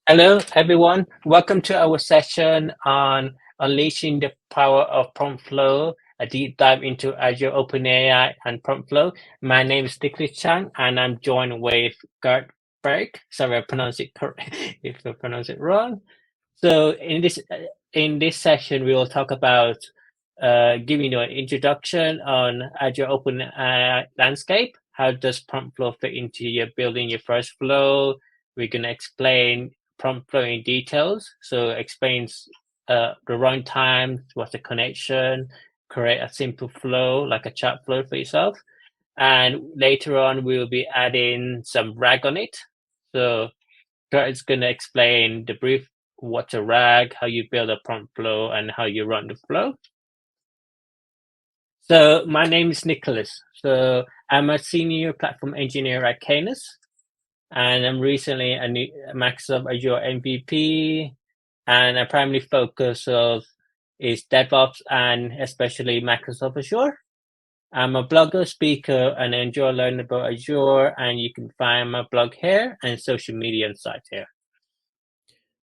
Hello, everyone. Welcome to our session on unleashing the power of prompt flow, a deep dive into Azure OpenAI and prompt flow. My name is Nicholas Chang, and I'm joined with Geert Baeke. Sorry, I pronounce it correct if I pronounce it wrong. So in this session, we will talk about giving you an introduction on Azure OpenAI landscape. How does prompt flow fit into your building your first flow? We're going to explain prompt flow in details. So explains the runtime, what's the connection, create a simple flow like a chat flow for yourself. And later on, we'll be adding some RAG on it. So Kurt is going to explain the brief what's a RAG, how you build a prompt flow, and how you run the flow. So my name is Nicholas. So I'm a senior platform engineer at Canis, and I'm recently a new Microsoft Azure MVP, and a primary focus of is DevOps and especially Microsoft Azure. I'm a blogger, speaker, and I enjoy learning about Azure, and you can find my blog here and social media sites here.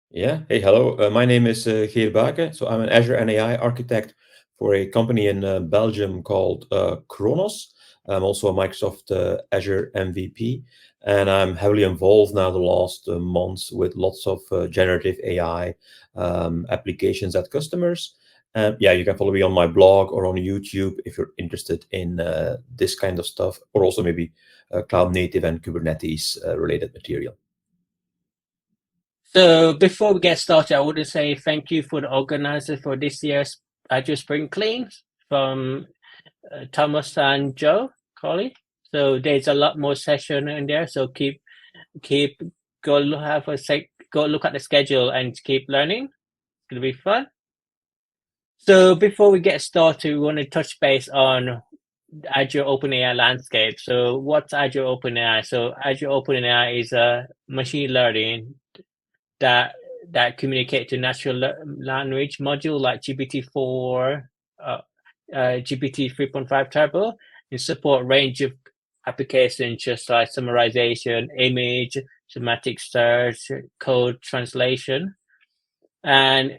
Yeah. Hey, hello. My name is Geert Baeke. So I'm an Azure and AI architect for a company in Belgium called Kronos. I'm also a Microsoft Azure MVP, and I'm heavily involved now the last months with lots of generative AI applications at customers. Yeah, you can follow me on my blog or on YouTube if you're interested in this kind of stuff, or also maybe cloud native and Kubernetes related material. So before we get started, I want to say thank you for the organizer for this year's Azure Spring Clean from Thomas and Joe Colley. So there's a lot more session in there. So keep go look at the schedule and keep learning. It's gonna be fun. So before we get started, we want to touch base on Azure OpenAI landscape. So what's Azure OpenAI? So Azure OpenAI is a machine learning that communicate to natural language module like GPT-4, GPT 3.5 Turbo, and support range of applications just like summarization, image, semantic search, code translation. And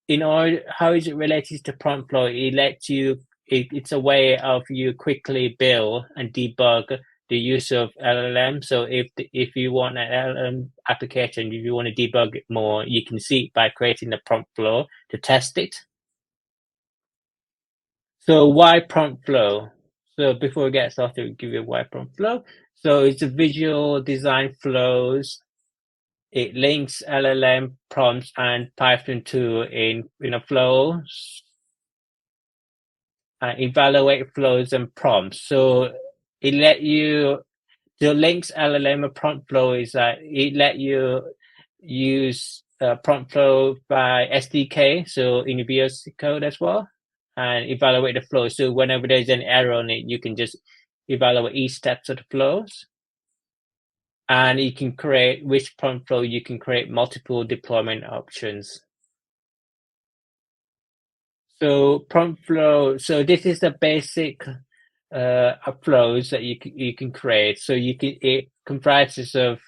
in order, how is it related to prompt flow? It's a way of you quickly build and debug the use of LLM. So if you want an LLM application, if you want to debug it more, you can see it by creating the prompt flow to test it. So why prompt flow? So before we get started, we'll give you why prompt flow. So it's a visual design flows. It links LLM prompts and Python tool in a flow, evaluate flows and prompts. So it let you the links LLM prompt flow is that it let you use prompt flow by SDK, so in the VS code as well, and evaluate the flow. So whenever there's an error on it, you can just evaluate each steps of the flows. And you can create which prompt flow you can create multiple deployment options. So prompt flow. So this is the basic flows that you can create. So it comprises of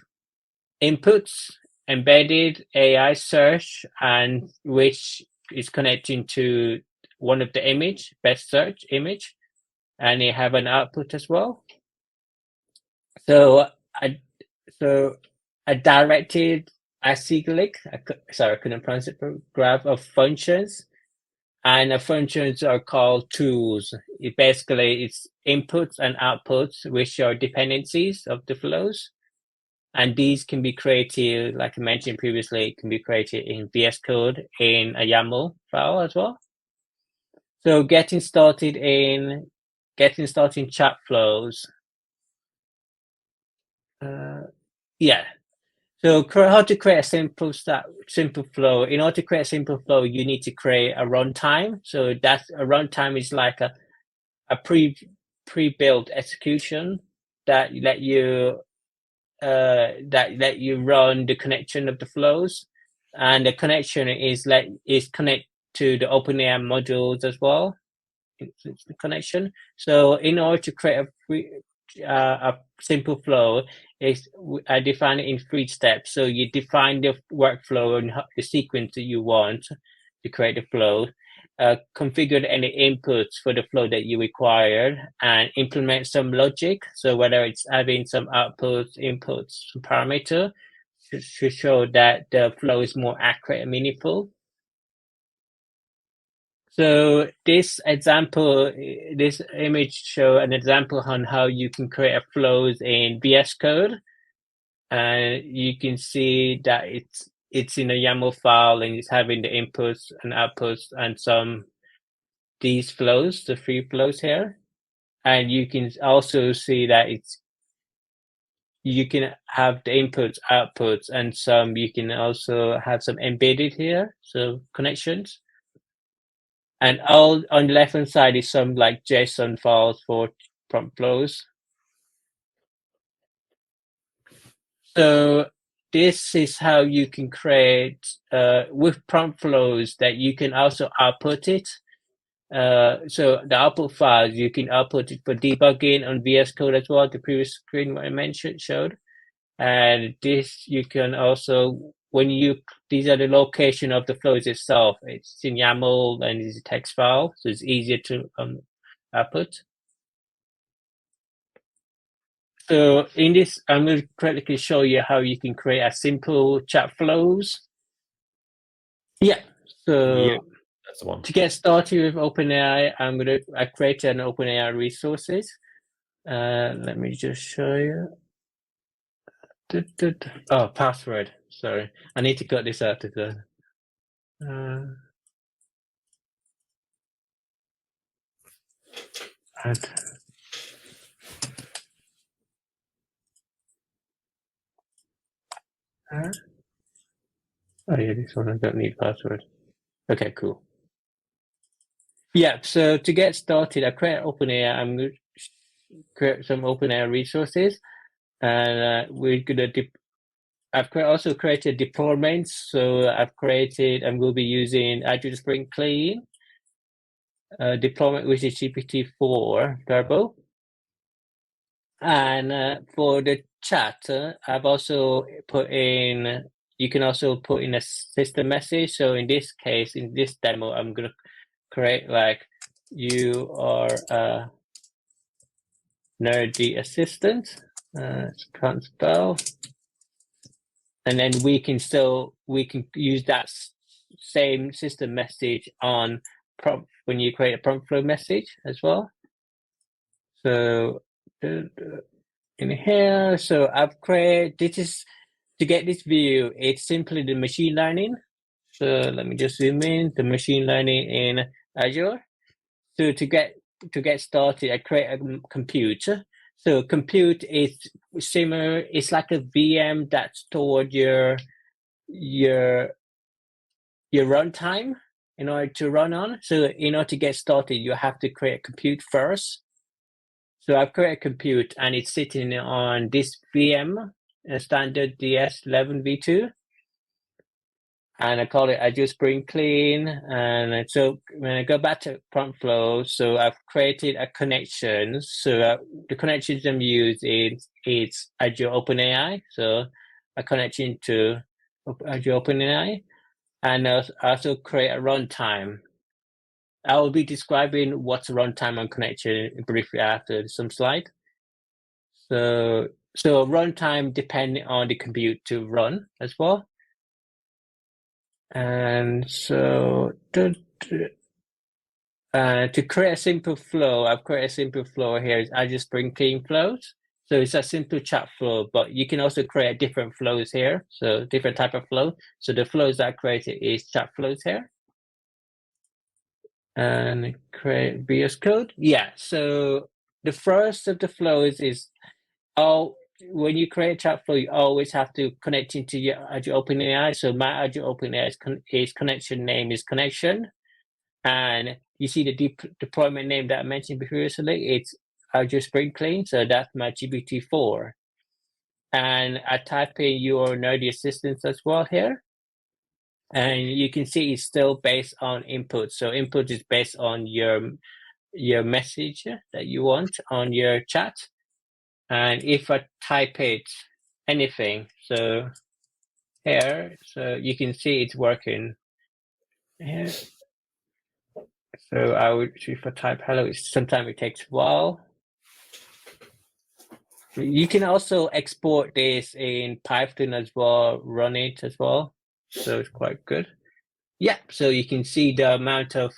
inputs, embedded AI search, and which is connecting to one of the image, best search image, and you have an output as well. So I so a directed acyclic, sorry, I couldn't pronounce it, graph of functions, and the functions are called tools. It's inputs and outputs, which are dependencies of the flows. And these can be created, like I mentioned previously, it can be created in VS Code in a YAML file as well. So getting started in chat flows. Yeah. So how to create a simple flow? In order to create a simple flow, you need to create a runtime. So that's a runtime is like a pre-built execution that let you run the connection of the flows, and the connection is connect to the OpenAI modules as well. It's the connection. So in order to create a simple flow is I define it in 3 steps. So you define the workflow and the sequence that you want to create the flow, configure any inputs for the flow that you require, and implement some logic. So whether it's having some outputs, inputs, some parameter to show that the flow is more accurate and meaningful. So this example, this image show an example on how you can create a flows in VS Code, and you can see that it's in a YAML file and it's having the inputs and outputs and these flows, the 3 flows here, and you can also see that you can have the inputs, outputs, and you can also have some embedded here, so connections. And all on the left hand side is some like JSON files for prompt flows. So this is how you can create with prompt flows that you can also output it. So the output files you can output it for debugging on VS Code as well. The previous screen I mentioned showed, and this you can also these are the location of the flows itself. It's in YAML and it's a text file, so it's easier to output. So in this, I'm going to quickly show you how you can create a simple chat flows. Yeah. So Yeah, that's the one. to get started with OpenAI, I created an OpenAI resources. Let me just show you. Oh, password. Sorry, I need to cut this out of the. Add. Oh yeah, this one I don't need password. Okay, cool. Yeah, so to get started, I create OpenAI. I'm going to create some OpenAI resources, and we're gonna. I've also created deployments. So I'm going to be using Azure Spring Clean deployment, which is GPT-4 Turbo. And for the chat, I've also you can also put in a system message. So in this case, in this demo, I'm going to create like, you are a nerdy assistant. Can't spell. And then we can use that same system message on prompt when you create a prompt flow message as well. So in here, so I've created, this is to get this view, it's simply the machine learning. So let me just zoom in, the machine learning in Azure. So to get started, I create a compute. So compute is similar, it's like a VM that stored your runtime in order to run on. So in order to get started, you have to create a compute first. So I've created a compute and it's sitting on this VM, a standard DS11 V2. And I call it Azure Spring Clean. And so when I go back to Prompt Flow, so I've created a connection. So the connections I'm using is Azure OpenAI. So a connection to Azure OpenAI. And I also create a runtime. I will be describing what's a runtime on connection briefly after some slide. So runtime depending on the compute to run as well. And so to create a simple flow, I've created a simple flow here. I just bring clean flows. So it's a simple chat flow, but you can also create different flows here. So different type of flow. So the flows that I created is chat flows here. And create VS Code. Yeah, so the first of the flows is when you create a chat flow, you always have to connect into your Azure OpenAI. So my Azure OpenAI connection name is connection. And you see the deployment name that I mentioned previously, it's Azure Spring Clean. So that's my GPT-4. And I type in your nerdy assistance as well here. And you can see it's still based on input. So input is based on your message that you want on your chat. And if I type it anything, so here, so you can see it's working here. So I would, if I type hello, sometimes it takes a while. You can also export this in Python as well, run it as well. So it's quite good. Yeah, so you can see the amount of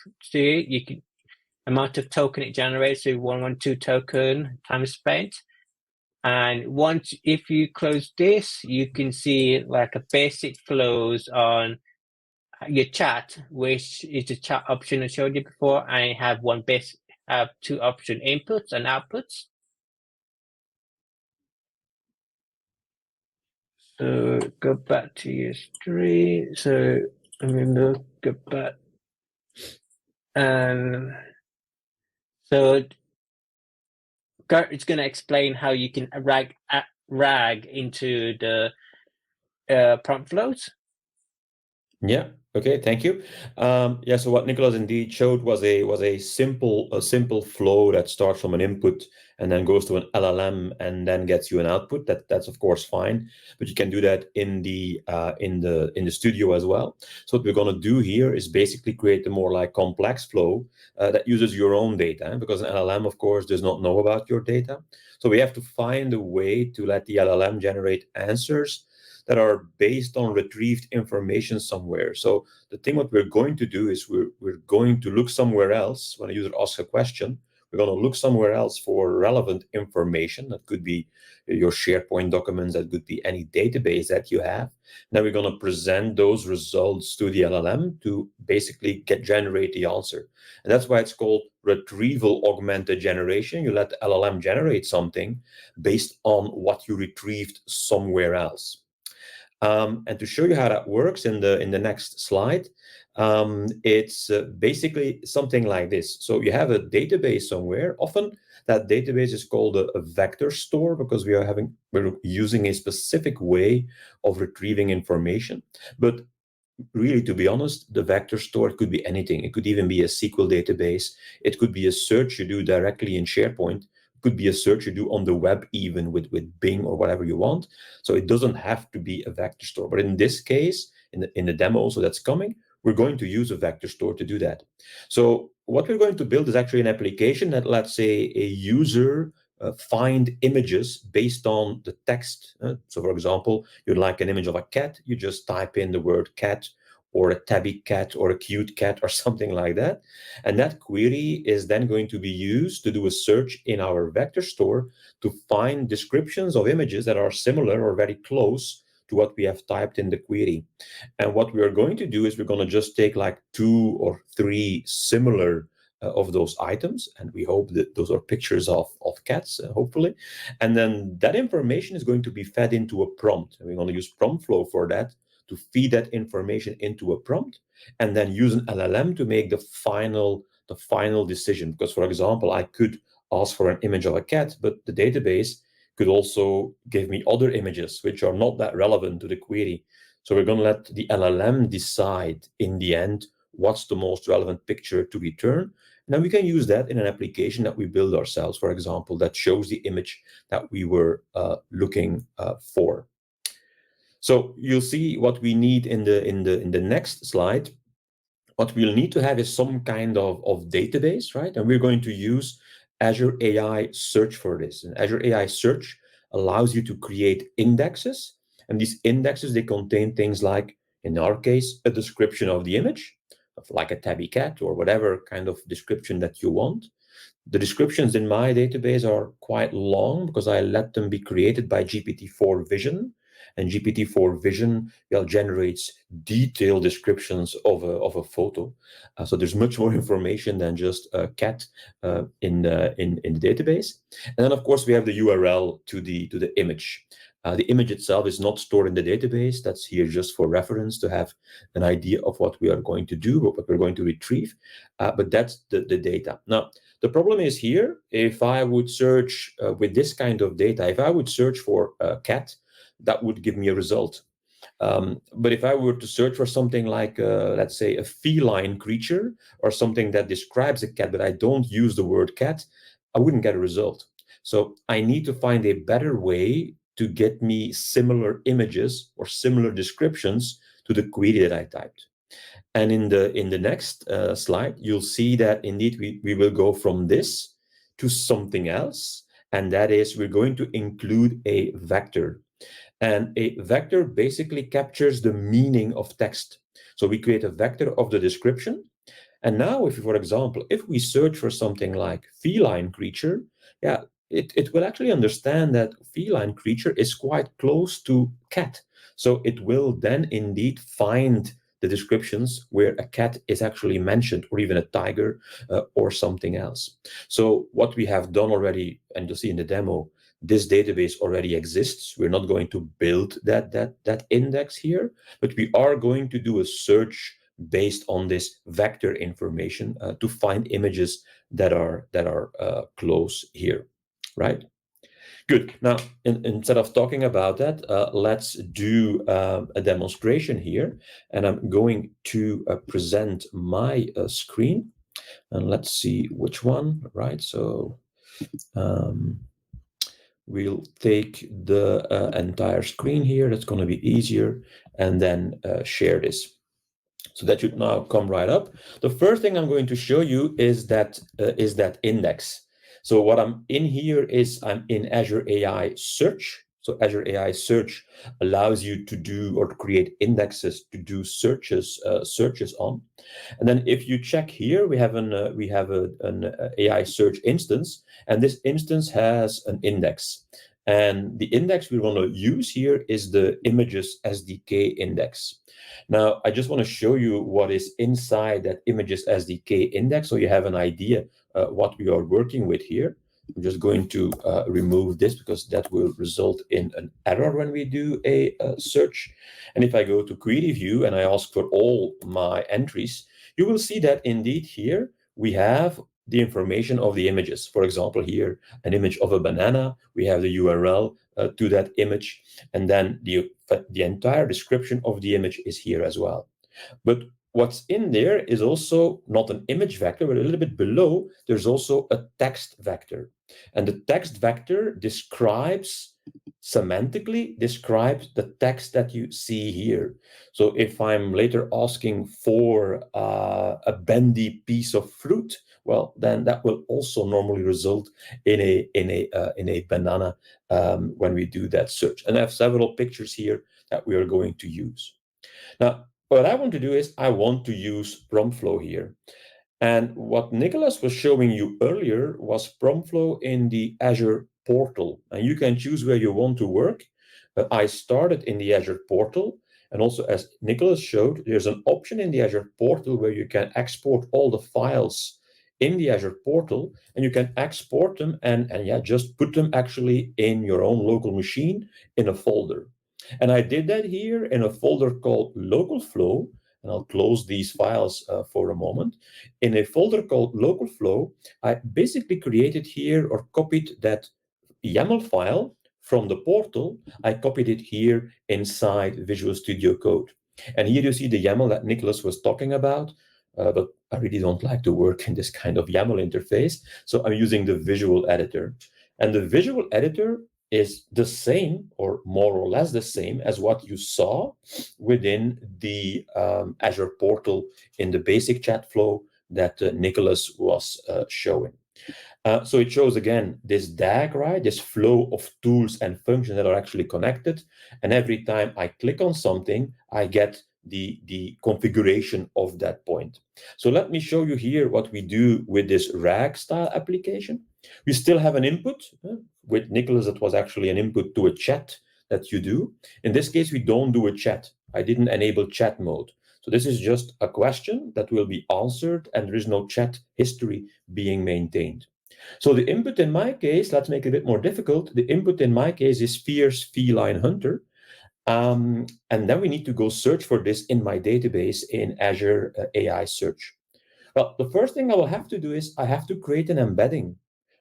amount of token it generates, so 112 token time spent. And once, if you close this, you can see like a basic flows on your chat, which is the chat option I showed you before. I have have two option inputs and outputs. So go back to your history. So remember, go back. And so Geert is going to explain how you can rag into the prompt flows. Yeah. Okay. Thank you. Yeah. So what Nicholas indeed showed was a simple flow that starts from an input and then goes to an LLM and then gets you an output. That's of course fine, but you can do that in the studio as well. So what we're going to do here is basically create a more like complex flow that uses your own data, because an LLM of course does not know about your data. So we have to find a way to let the LLM generate answers that are based on retrieved information somewhere. So the thing what we're going to do is we're going to look somewhere else. When a user asks a question, we're going to look somewhere else for relevant information. That could be your SharePoint documents, that could be any database that you have. Then we're going to present those results to the LLM to basically generate the answer. And that's why it's called retrieval augmented generation. You let the LLM generate something based on what you retrieved somewhere else. And to show you how that works in the next slide, it's basically something like this. So you have a database somewhere. Often that database is called a vector store, because we're using a specific way of retrieving information. But really, to be honest, the vector store could be anything. It could even be a SQL database. It could be a search you do directly in SharePoint. It could be a search you do on the web, even with Bing or whatever you want. So it doesn't have to be a vector store. But in this case, in the demo also that's coming, we're going to use a vector store to do that. So what we're going to build is actually an application that lets, say, a user find images based on the text. So for example, you'd like an image of a cat, you just type in the word cat, or a tabby cat, or a cute cat, or something like that. And that query is then going to be used to do a search in our vector store to find descriptions of images that are similar or very close to what we have typed in the query. And what we are going to do is we're going to just take like 2 or 3 similar of those items, and we hope that those are pictures of cats, hopefully. And then that information is going to be fed into a prompt, and we're going to use prompt flow for that, to feed that information into a prompt, and then use an LLM to make the final decision. Because, for example, I could ask for an image of a cat, but the database could also give me other images which are not that relevant to the query. So we're going to let the LLM decide in the end what's the most relevant picture to return. And then we can use that in an application that we build ourselves, for example, that shows the image that we were looking for. So you'll see what we need in the next slide. What we'll need to have is some kind of database, right? And we're going to use Azure AI Search for this. And Azure AI Search allows you to create indexes. And these indexes, they contain things like, in our case, a description of the image, of like a tabby cat or whatever kind of description that you want. The descriptions in my database are quite long because I let them be created by GPT-4 Vision. And GPT-4 Vision generates detailed descriptions of a photo. So there's much more information than just a cat in the database. And then, of course, we have the URL to the image. The image itself is not stored in the database. That's here just for reference, to have an idea of what we are going to do, what we're going to retrieve. But that's the data. Now, the problem is here, if I would search with this kind of data, if I would search for a cat, that would give me a result. But if I were to search for something like, let's say, a feline creature, or something that describes a cat, but I don't use the word cat, I wouldn't get a result. So I need to find a better way to get me similar images or similar descriptions to the query that I typed. And in the next slide, you'll see that indeed we will go from this to something else. And that is, we're going to include a vector. And a vector basically captures the meaning of text. So we create a vector of the description. And now, if, for example, if we search for something like feline creature, yeah, it will actually understand that feline creature is quite close to cat. So it will then indeed find the descriptions where a cat is actually mentioned, or even a tiger or something else. So what we have done already, and you'll see in the demo, this database already exists. We're not going to build that index here, but we are going to do a search based on this vector information to find images that are close here, right? Good. Now, instead of talking about that, let's do a demonstration here. And I'm going to present my screen. And let's see which one, right? So we'll take the entire screen here. That's going to be easier. And then share this. So that should now come right up. The first thing I'm going to show you is that index. So what I'm in here is I'm in Azure AI Search. So Azure AI Search allows you to do or to create indexes to do searches on. And then if you check here, we have an AI Search instance, and this instance has an index. And the index we want to use here is the images SDK index. Now, I just want to show you what is inside that images SDK index so you have an idea what we are working with here. I'm just going to remove this because that will result in an error when we do a search. And if I go to query view and I ask for all my entries, you will see that indeed here we have the information of the images. For example, here, an image of a banana. We have the URL to that image. And then the entire description of the image is here as well. But what's in there is also not an image vector, but a little bit below, there's also a text vector. And the text vector semantically describes the text that you see here. So if I'm later asking for a bendy piece of fruit, well, then that will also normally result in a banana when we do that search. And I have several pictures here that we are going to use. Now, what I want to do is I want to use PromptFlow here. And what Nicholas was showing you earlier was PromptFlow in the Azure portal. And you can choose where you want to work. But I started in the Azure portal. And also, as Nicholas showed, there's an option in the Azure portal where you can export all the files in the Azure portal, and you can export them and just put them actually in your own local machine in a folder. And I did that here in a folder called local flow, and I'll close these files for a moment. In a folder called local flow, I basically created here or copied that YAML file from the portal. I copied it here inside Visual Studio Code. And here you see the YAML that Nicholas was talking about, but I really don't like to work in this kind of YAML interface. So I'm using the visual editor. And the visual editor is the same or more or less the same as what you saw within the Azure portal in the basic chat flow that Nicholas was showing. So it shows again this DAG, right? This flow of tools and functions that are actually connected. And every time I click on something, I get the configuration of that point. So let me show you here what we do with this RAG style application. We still have an input. With Nicholas, it was actually an input to a chat that you do. In this case, we don't do a chat. I didn't enable chat mode. So this is just a question that will be answered, and there is no chat history being maintained. So the input in my case, let's make it a bit more difficult. The input in my case is fierce feline hunter. And then we need to go search for this in my database in Azure AI Search. Well, the first thing I will have to do is I have to create an embedding.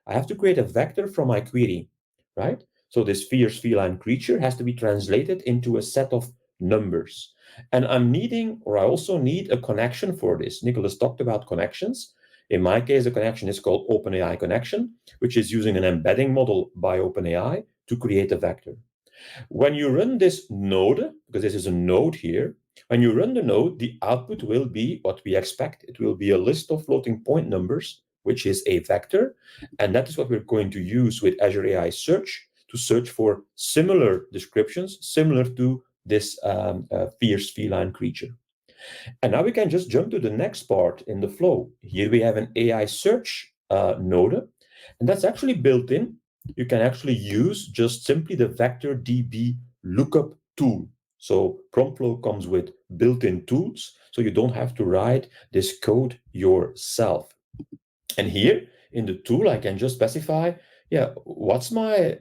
I have to create a vector from my query, right? So this fierce feline creature has to be translated into a set of numbers. And I also need a connection for this. Nicholas talked about connections. In my case, the connection is called OpenAI connection, which is using an embedding model by OpenAI to create a vector. When you run this node, because this is a node here, when you run the node, the output will be what we expect. It will be a list of floating point numbers, which is a vector. And that is what we're going to use with Azure AI Search to search for similar descriptions, similar to this fierce feline creature. And now we can just jump to the next part in the flow. Here we have an AI search node, and that's actually built in. You can actually use just simply the vector DB lookup tool. So Prompt Plow comes with built-in tools, so you don't have to write this code yourself. And here in the tool, I can just specify, what's my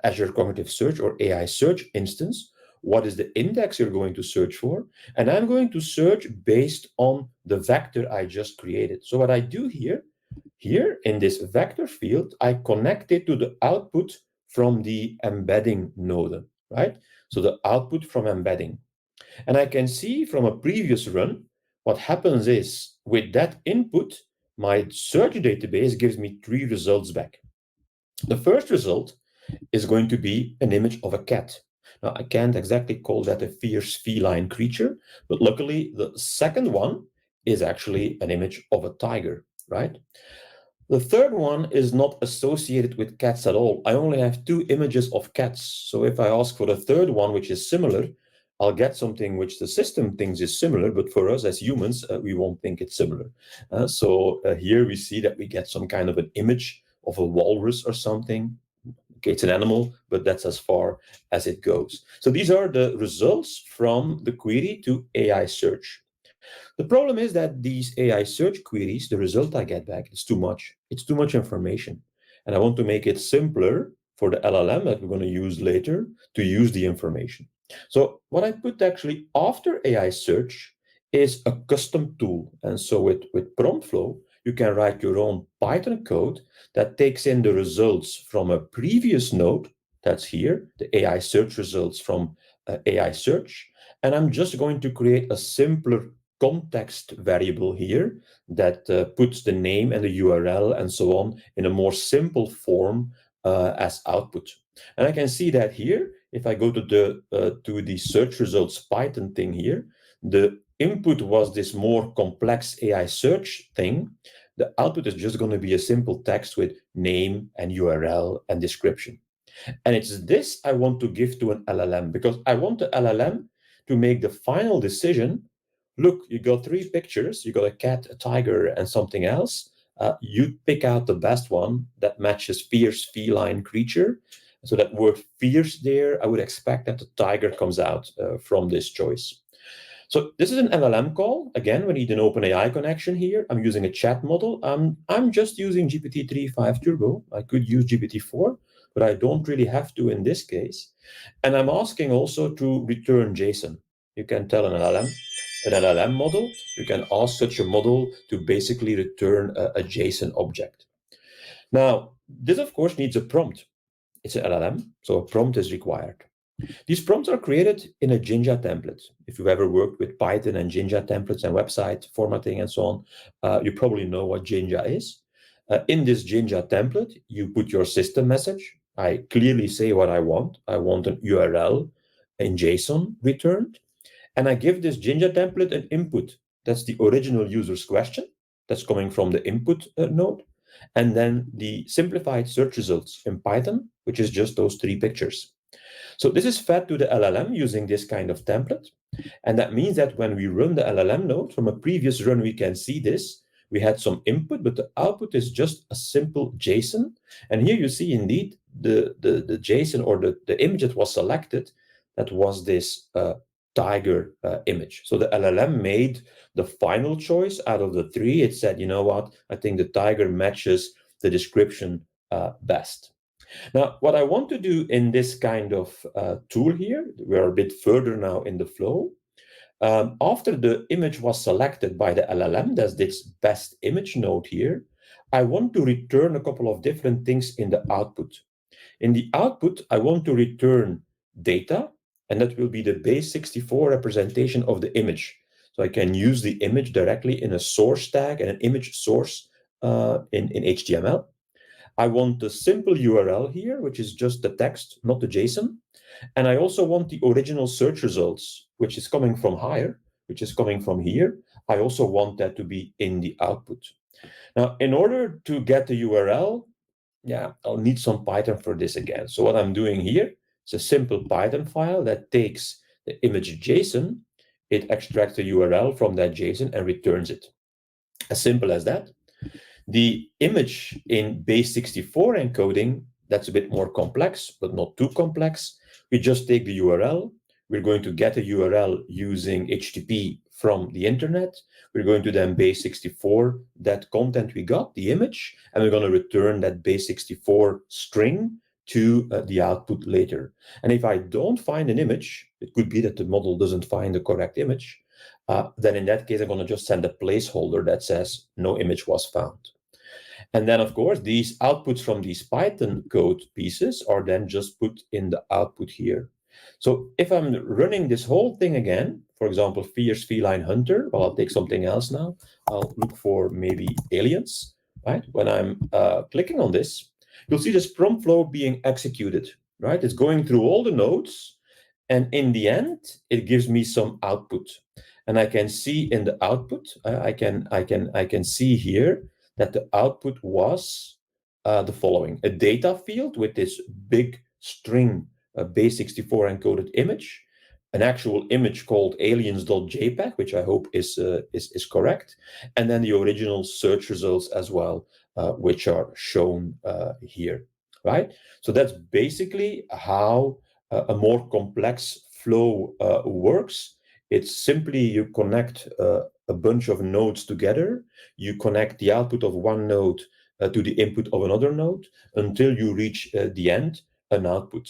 Azure Cognitive Search or AI Search instance? What is the index you're going to search for? And I'm going to search based on the vector I just created. So what I do here in this vector field, I connect it to the output from the embedding node, right? So the output from embedding. And I can see from a previous run, what happens is with that input, my search database gives me 3 results back. The first result is going to be an image of a cat. Now, I can't exactly call that a fierce feline creature, but luckily the second one is actually an image of a tiger, right? The third one is not associated with cats at all. I only have 2 images of cats. So if I ask for the third one, which is similar, I'll get something which the system thinks is similar, but for us as humans, we won't think it's similar. So here we see that we get some kind of an image of a walrus or something. Okay, it's an animal, but that's as far as it goes. So these are the results from the query to AI search. The problem is that these AI search queries, the result I get back is too much. It's too much information. And I want to make it simpler for the LLM that we're going to use later to use the information. So what I put actually after AI search is a custom tool. And so with Prompt Flow, you can write your own Python code that takes in the results from a previous node, that's here, the AI search results from AI search. And I'm just going to create a simpler context variable here that puts the name and the URL and so on in a more simple form as output. And I can see that here, if I go to the search results Python thing here, the input was this more complex AI search thing. The output is just going to be a simple text with name and URL and description. And it's this I want to give to an LLM because I want the LLM to make the final decision. Look, you got 3 pictures, you got a cat, a tiger, and something else. You pick out the best one that matches fierce feline creature. So that word fierce there, I would expect that the tiger comes out from this choice. So this is an LLM call. Again, we need an OpenAI connection here. I'm using a chat model. I'm just using GPT-3.5 Turbo. I could use GPT-4, but I don't really have to in this case. And I'm asking also to return JSON. You can tell an LLM model, you can ask such a model to basically return a JSON object. Now, this of course needs a prompt. It's an LLM, so a prompt is required. These prompts are created in a Jinja template. If you've ever worked with Python and Jinja templates and website formatting and so on, you probably know what Jinja is. In this Jinja template, you put your system message. I clearly say what I want. I want an URL in JSON returned. And I give this Jinja template an input. That's the original user's question. That's coming from the input node. And then the simplified search results in Python, which is just those 3 pictures. So this is fed to the LLM using this kind of template. And that means that when we run the LLM node from a previous run, we can see this. We had some input, but the output is just a simple JSON. And here you see indeed the JSON or the image that was selected, that was this tiger image. So the LLM made the final choice out of the 3. It said, you know what, I think the tiger matches the description best. Now, what I want to do in this kind of tool here, we're a bit further now in the flow. After the image was selected by the LLM, that's this best image node here, I want to return a couple of different things in the output. In the output, I want to return data, and that will be the base64 representation of the image. So I can use the image directly in a source tag and an image source in HTML. I want the simple URL here, which is just the text, not the JSON. And I also want the original search results, which is coming from higher, which is coming from here. I also want that to be in the output. Now, in order to get the URL, I'll need some Python for this again. So what I'm doing here is a simple Python file that takes the image JSON, it extracts the URL from that JSON and returns it. As simple as that. The image in base64 encoding, that's a bit more complex, but not too complex. We just take the URL. We're going to get a URL using HTTP from the internet. We're going to then base64 that content we got, the image, and we're going to return that base64 string to the output later. And if I don't find an image, it could be that the model doesn't find the correct image, then in that case, I'm going to just send a placeholder that says no image was found. And then, of course, these outputs from these Python code pieces are then just put in the output here. So if I'm running this whole thing again, for example, fierce feline hunter, well, I'll take something else now. I'll look for maybe aliens, right? When I'm clicking on this, you'll see this prompt flow being executed, right? It's going through all the nodes, and in the end, it gives me some output. And I can see in the output, I can see here that the output was the following: a data field with this big string, a base64 encoded image, an actual image called aliens.jpg, which I hope is correct, and then the original search results as well, which are shown here, right? So that's basically how a more complex flow works. It's simply you connect a bunch of nodes together, you connect the output of one node to the input of another node until you reach the end, an output.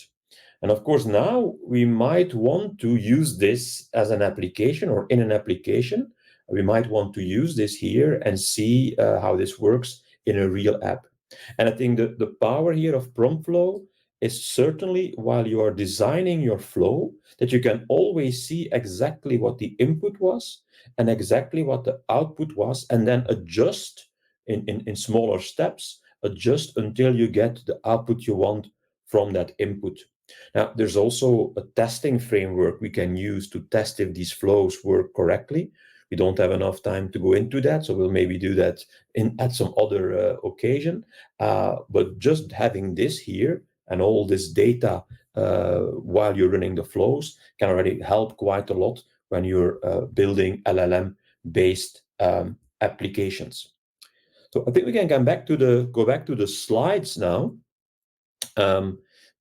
And of course, now we might want to use this as an application or in an application. We might want to use this here and see how this works in a real app. And I think that the power here of prompt flow is certainly while you are designing your flow, that you can always see exactly what the input was and exactly what the output was, and then adjust in smaller steps, adjust until you get the output you want from that input. Now, there's also a testing framework we can use to test if these flows work correctly. We don't have enough time to go into that, so we'll maybe do that at some other occasion. But just having this here and all this data while you're running the flows can already help quite a lot when you're building LLM-based applications. So I think we can go back to the slides now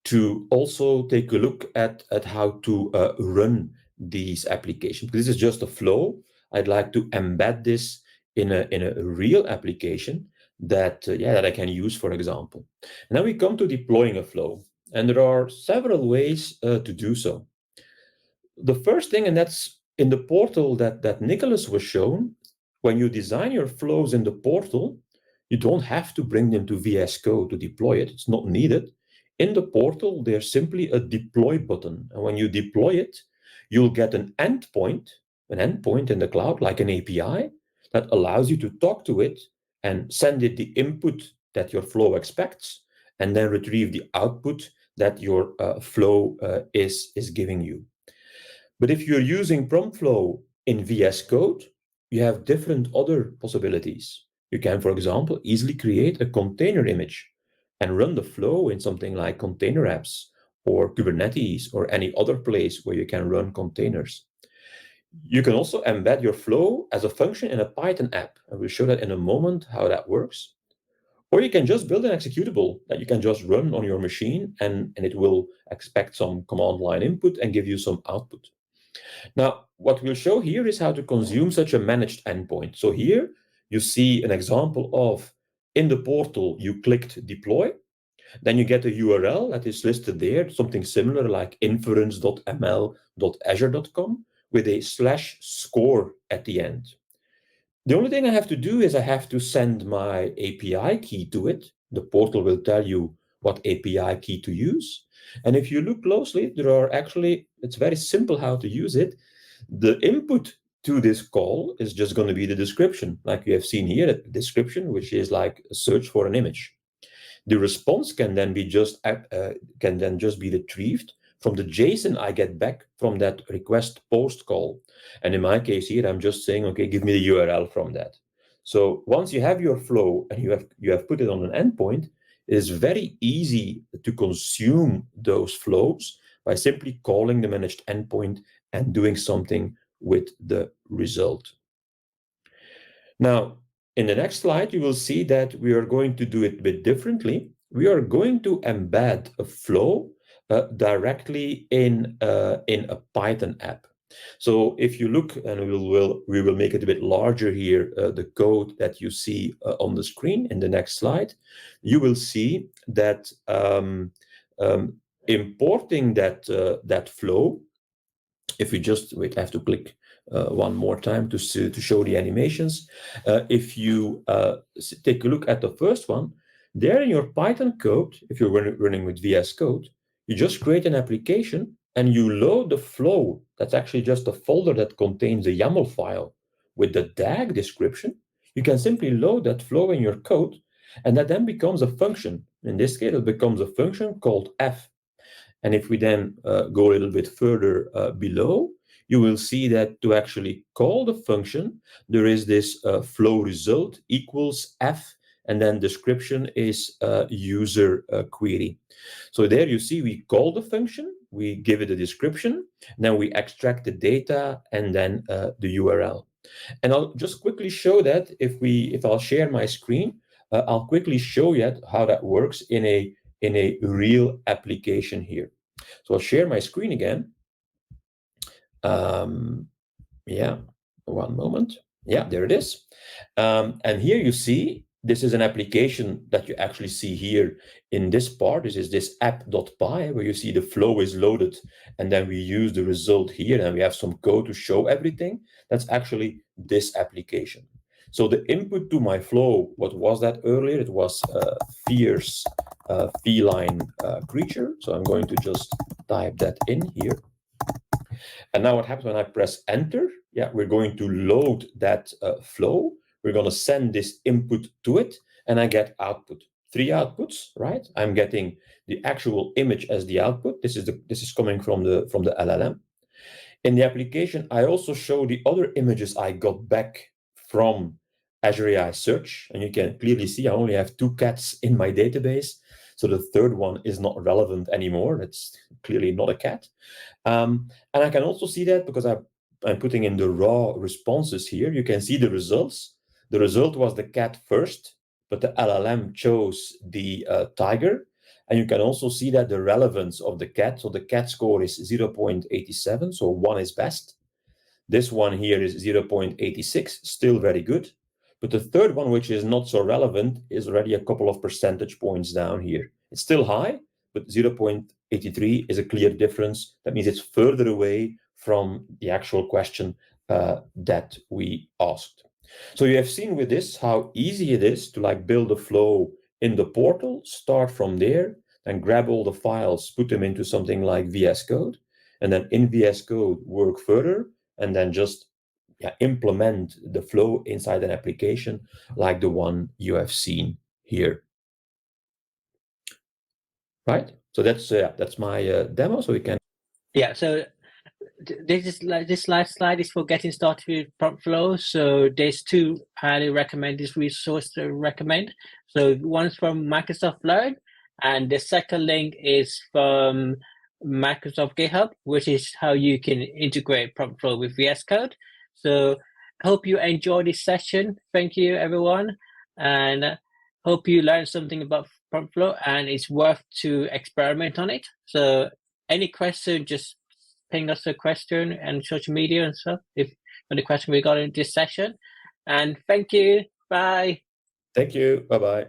to also take a look at how to run these applications. This is just a flow. I'd like to embed this in a real application that I can use, for example. And then we come to deploying a flow, and there are several ways to do so. The first thing, and that's in the portal that Nicholas was shown, when you design your flows in the portal, you don't have to bring them to VS Code to deploy it. It's not needed. In the portal, there's simply a deploy button. And when you deploy it, you'll get an endpoint in the cloud, like an API, that allows you to talk to it and send it the input that your flow expects, and then retrieve the output that your flow is giving you. But if you're using prompt flow in VS Code, you have different other possibilities. You can, for example, easily create a container image and run the flow in something like container apps or Kubernetes or any other place where you can run containers. You can also embed your flow as a function in a Python app, and we'll show that in a moment how that works. Or you can just build an executable that you can just run on your machine, and it will expect some command line input and give you some output. Now, what we'll show here is how to consume such a managed endpoint. So here you see an example of, in the portal, you clicked deploy, then you get a URL that is listed there, something similar like inference.ml.azure.com with a /score at the end. The only thing I have to do is I have to send my API key to it. The portal will tell you what API key to use. And if you look closely, it's very simple how to use it. The input to this call is just going to be the description, like you have seen here, the description, which is like a search for an image. The response can then be just be retrieved from the JSON I get back from that request post call. And in my case here, I'm just saying, okay, give me the URL from that. So once you have your flow and you have put it on an endpoint, it is very easy to consume those flows by simply calling the managed endpoint and doing something with the result. Now, in the next slide, you will see that we are going to do it a bit differently. We are going to embed a flow directly in a Python app. So if you look, and we will make it a bit larger here, the code that you see on the screen in the next slide, you will see that importing that flow, if we just wait, I have to click one more time to show the animations. If you take a look at the first one, there in your Python code, if you're running with VS Code, you just create an application and you load the flow. That's actually just a folder that contains a YAML file with the DAG description. You can simply load that flow in your code, and that then becomes a function. In this case, it becomes a function called f. And if we then go a little bit further below, you will see that to actually call the function, there is this flow result equals f, and then description is user query. So there you see we call the function, we give it a description, then we extract the data and then the URL. And I'll just quickly show that if I'll share my screen, I'll quickly show you how that works in a real application here. So I'll share my screen again. Yeah, one moment. Yeah, there it is. And here you see, this is an application that you actually see here in this part. This is this app.py, where you see the flow is loaded, and then we use the result here, and we have some code to show everything. That's actually this application. So the input to my flow, what was that earlier? It was fierce feline creature. So I'm going to just type that in here. And now what happens when I press enter? Yeah, we're going to load that flow. We're going to send this input to it, and I get output. 3 outputs, right? I'm getting the actual image as the output. This is coming from the LLM. In the application, I also show the other images I got back from Azure AI Search, and you can clearly see I only have 2 cats in my database. So the third one is not relevant anymore. It's clearly not a cat. And I can also see that because I'm putting in the raw responses here. You can see the results. The result was the cat first, but the LLM chose the tiger. And you can also see that the relevance of the cat. So the cat score is 0.87, so 1 is best. This one here is 0.86, still very good. But the third one, which is not so relevant, is already a couple of percentage points down here. It's still high, but 0.83 is a clear difference. That means it's further away from the actual question that we asked. So you have seen with this how easy it is to build a flow in the portal, start from there, and grab all the files, put them into something like VS Code, and then in VS Code work further, and then just implement the flow inside an application like the one you have seen here. Right? So that's my demo. So we can. Yeah. So this last slide is for getting started with Prompt Flow. So there's 2 highly recommended resources to recommend. So one's from Microsoft Learn, and the second link is from Microsoft GitHub, which is how you can integrate Prompt Flow with VS Code. So I hope you enjoy this session. Thank you, everyone, and hope you learned something about Prompt Flow, and it's worth to experiment on it. So any question, just ping us a question and social media and stuff if any question regarding this session. And thank you. Bye. Thank you. Bye-bye.